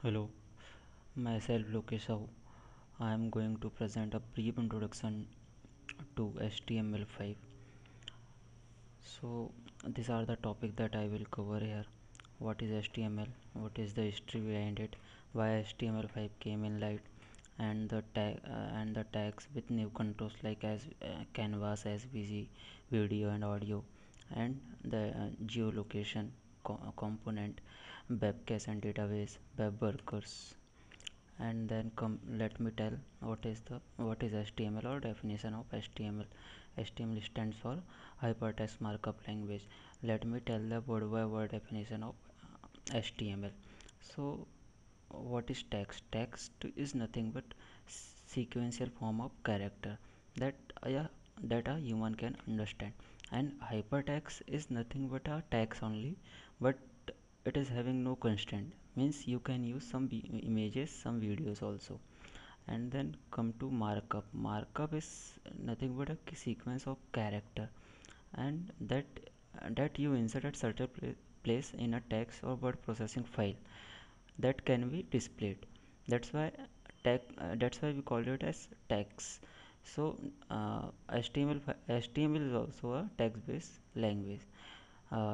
Hello, myself Lokesh Sahu. I am going to present a brief introduction to HTML5. So, these are the topics that I will cover here. What is HTML? What is the history behind it? Why HTML5 came in light? And the tags with new controls like as Canvas, SVG, video and audio, and the geolocation component, webcache and database, web workers, and then come let me tell what is HTML or definition of HTML. HTML stands for hypertext markup language. Let me tell the word by word definition of HTML. So what is text? Text is nothing but sequential form of character that yeah, that a human can understand, and hypertext is nothing but a text only, but it is having no constraint, means you can use some images, some videos also. And then come to markup. Markup is nothing but a sequence of character, and that you insert at certain place in a text or word processing file that can be displayed. That's why that's why we call it as text. So HTML is also a text based language.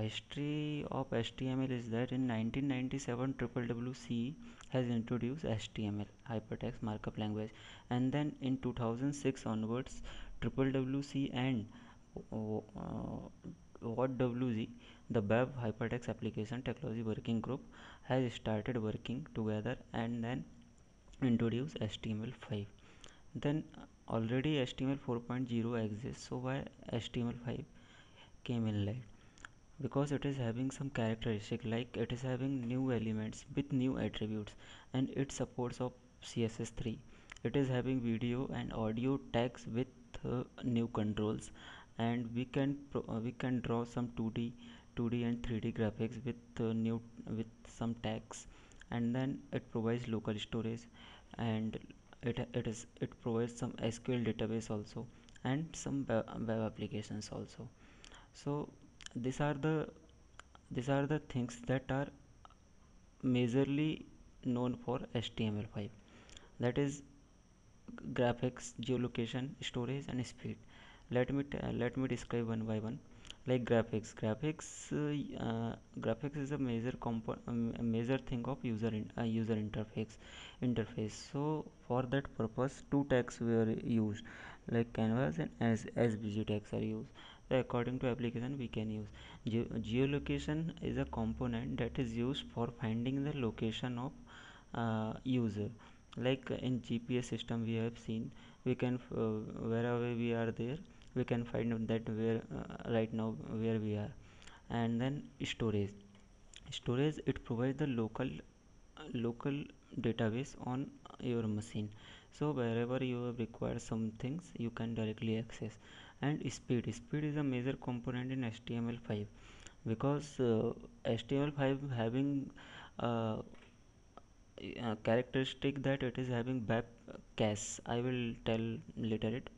History of HTML is that in 1997 WWC has introduced HTML, hypertext markup language, and then in 2006 onwards WWC and WWG, the Web Hypertext Application Technology Working Group, has started working together and then introduced HTML5. Then already HTML 4.0 exists, so why HTML5 came in light? Because it is having some characteristic like it is having new elements with new attributes, and it supports of CSS3. It is having video and audio tags with new controls, and we can draw some 2D and 3D graphics with new with some tags. And then it provides local storage, and it provides some SQL database also, and some web applications also. So these are the these are the things that are majorly known for HTML5, that is graphics, geolocation, storage and speed. Let me describe one by one. Like graphics is a a major thing of user interface. So for that purpose two tags were used, like canvas and as SVG tags are used. So according to application we can use geolocation is a component that is used for finding the location of user. Like in GPS system we have seen, we can wherever we are there we can find out that where right now where we are. And then storage it provides the local database on your machine, so wherever you require some things you can directly access. And speed is a major component in HTML5, because HTML5 having uh, characteristic that it is having web cache. I will tell later it.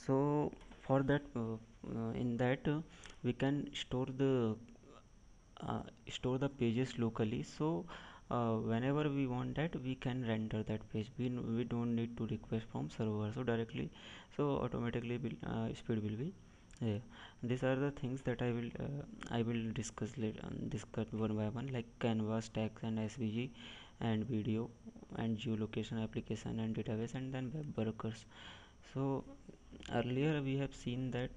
So for that in that we can store the pages locally. So whenever we want that we can render that page. We don't need to request from server, so directly, so automatically speed will be there. These are the things that I will discuss later, discuss one by one, like canvas, text and SVG, and video and geolocation application and database, and then web workers. So earlier we have seen that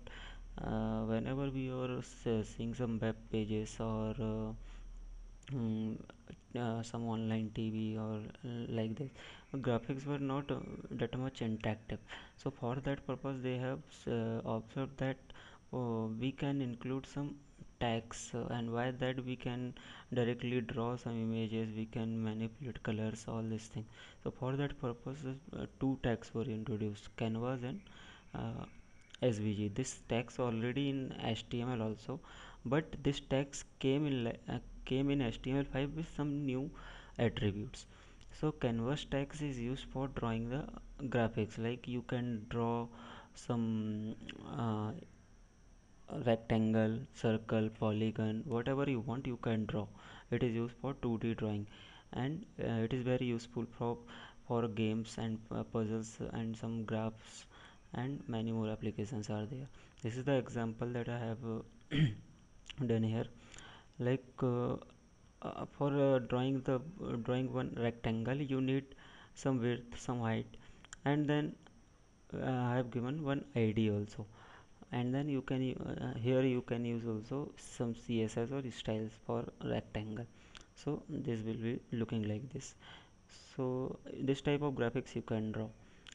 whenever we are seeing some web pages or mm, some online TV or like this, graphics were not that much interactive. So for that purpose they have observed that we can include some tags, and why that we can directly draw some images, we can manipulate colors, all these things. So for that purpose two tags were introduced, canvas and uh, SVG. This tags already in HTML also, but this tags came in HTML5 with some new attributes. So canvas tags is used for drawing the graphics, like you can draw some rectangle, circle, polygon, whatever you want you can draw. It is used for 2D drawing. and it is very useful for games and puzzles and some graphs, and many more applications are there. This is the example that I have done here. Like for drawing one rectangle, you need some width, some height, and then I have given one ID also. And then you can here you can use also some CSS or styles for rectangle. So this will be looking like this. So this type of graphics you can draw.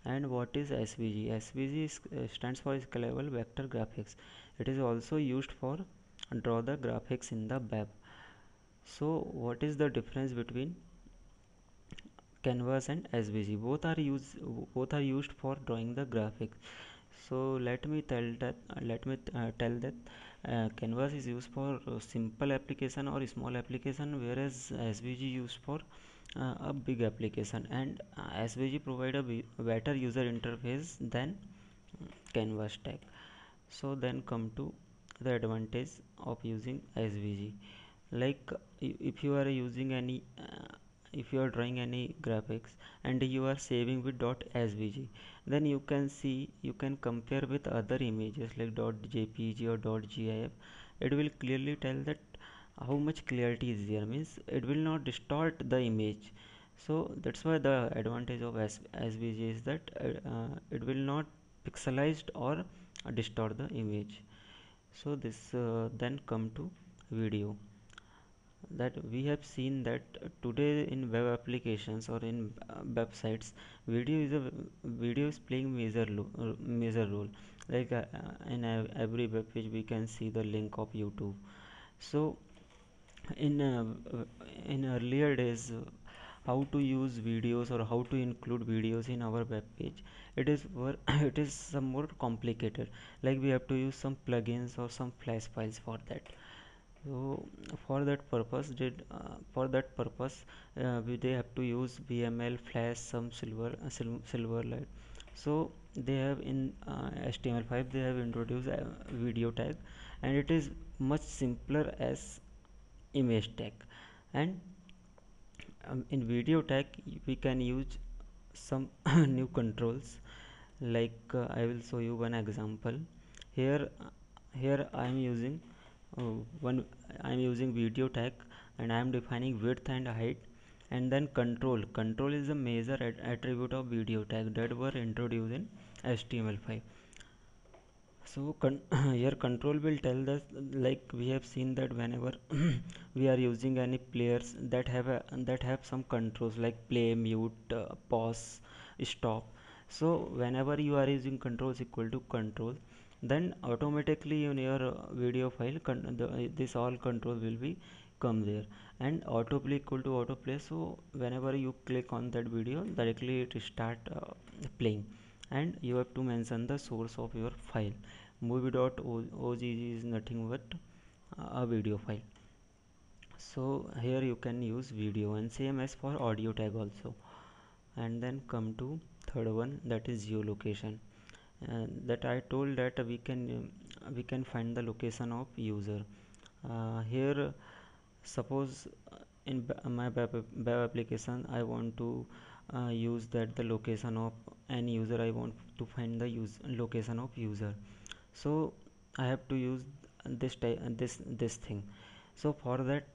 And what is SVG? SVG stands for scalable vector graphics. It is also used for draw the graphics in the web. So what is the difference between Canvas and SVG? Both are used for drawing the graphics. So let me tell that Canvas is used for simple application or small application, whereas SVG used for a big application, and SVG provide a better user interface than Canvas tag. So then come to the advantage of using SVG. Like if you are using any if you are drawing any graphics and you are saving with .svg, then you can see, you can compare with other images like .jpg or .gif. It will clearly tell that how much clarity is there, means it will not distort the image. So that's why the advantage of svg is that it will not pixelized or distort the image. So this then come to video. That we have seen that today in web applications or in websites, video is playing major role. Like in every web page we can see the link of YouTube. So in in earlier days, how to use videos or how to include videos in our web page, it is it is some more complicated. Like we have to use some plugins or some flash files for that. So for that purpose they have to use VML, Flash, some Silverlight. So they have in HTML5 they have introduced a video tag, and it is much simpler as image tag. And in video tag we can use some new controls. Like I will show you one example. Here I am using one I am using video tag, and I am defining width and height. And then control is a major attribute of video tag that were introduced in HTML5. So here control will tell us, like we have seen that whenever we are using any players that have some controls like play, mute, pause, stop. So whenever you are using controls equal to control, then automatically in your video file this all control will be come there. And autoplay equal to autoplay, so whenever you click on that video, directly it start playing. And you have to mention the source of your file. Movie.ogg is nothing but a video file. So here you can use video, and same as for audio tag also. And then come to third one, that is geolocation. That I told that we can find the location of user. Here suppose in my web application I want to use that the location of any user. I want to find the location of user. So I have to use this thing. So for that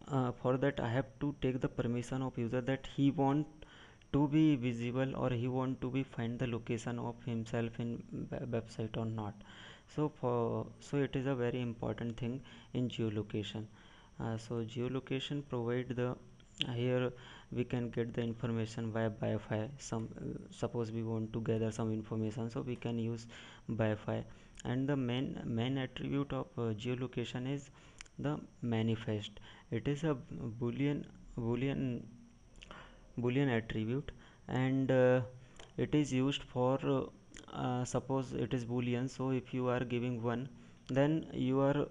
I have to take the permission of user, that he want to be visible or he want to be find the location of himself in website or not. So it is a very important thing in geolocation. So geolocation provide the here we can get the information via BiFi. Suppose we want to gather some information, so we can use BiFi. And the main attribute of geolocation is the manifest. It is a boolean boolean attribute, and it is used for suppose it is boolean. So if you are giving 1, then you are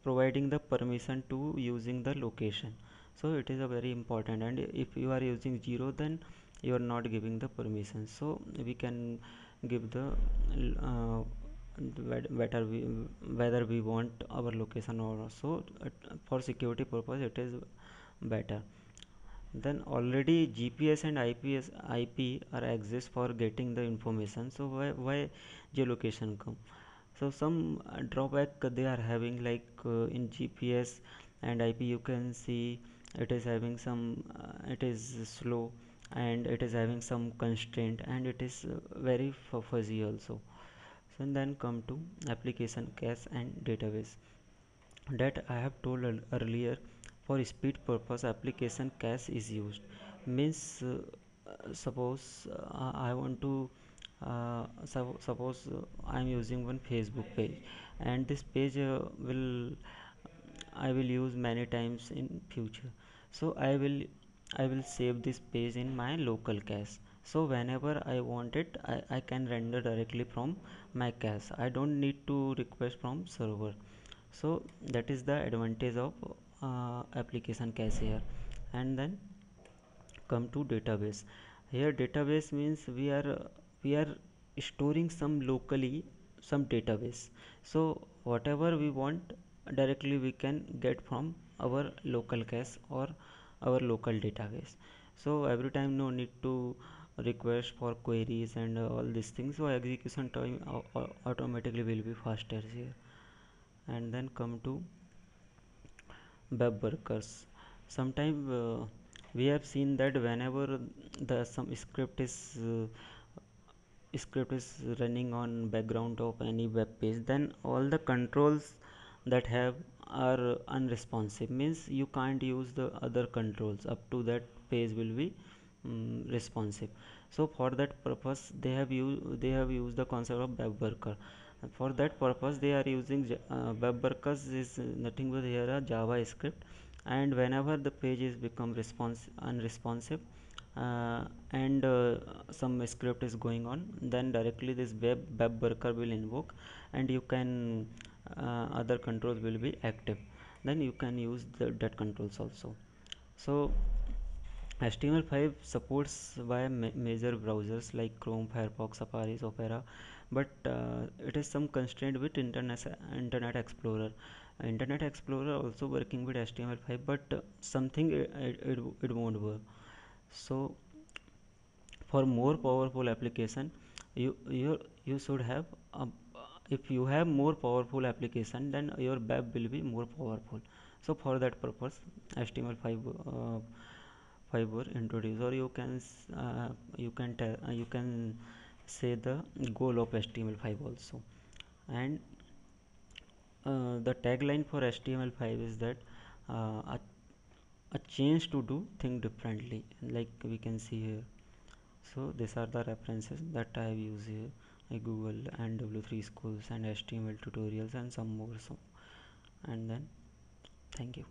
providing the permission to using the location. So it is a very important. And if you are using 0, then you are not giving the permission. So we can give the uh, whether we want our location or not. So for security purpose it is better. Then already GPS and IP are exist for getting the information, so why geolocation come? So some drawback they are having, like in GPS and IP you can see it is having some it is slow, and it is having some constraint, and it is very fuzzy also. So then come to application cache and database, that I have told earlier. For speed purpose application cache is used. Means suppose I want to suppose I am using one Facebook page, and this page will I will use many times in future. So I will save this page in my local cache. So whenever I want it, I can render directly from my cache. I don't need to request from server. So that is the advantage of application cache here. And then come to database. Here database means we are storing some locally, some database. So whatever we want directly we can get from our local cache or our local database. So every time no need to request for queries and all these things, so execution time automatically will be faster here. And then come to web workers. Sometimes we have seen that whenever the some script is running on background of any web page, then all the controls that have are unresponsive, means you can't use the other controls up to that page will be responsive. So for that purpose they have used the concept of web worker. For that purpose they are using web workers is nothing but here a Java script, and whenever the page is become unresponsive and some script is going on, then directly this web worker will invoke, and you can other controls will be active, then you can use that controls also. So HTML5 supports via major browsers like Chrome, Firefox, Safari, Opera, but it is some constraint with Internet Explorer. Internet Explorer also working with HTML5, but something it won't work. So for more powerful application, you should have if you have more powerful application, then your web will be more powerful. So for that purpose HTML5 5 were introduced, or you can say the goal of HTML5 also. And the tagline for HTML5 is that a change to do thing differently, like we can see here. So these are the references that I have used here, like Google and W3 schools and HTML tutorials and some more. So and then thank you.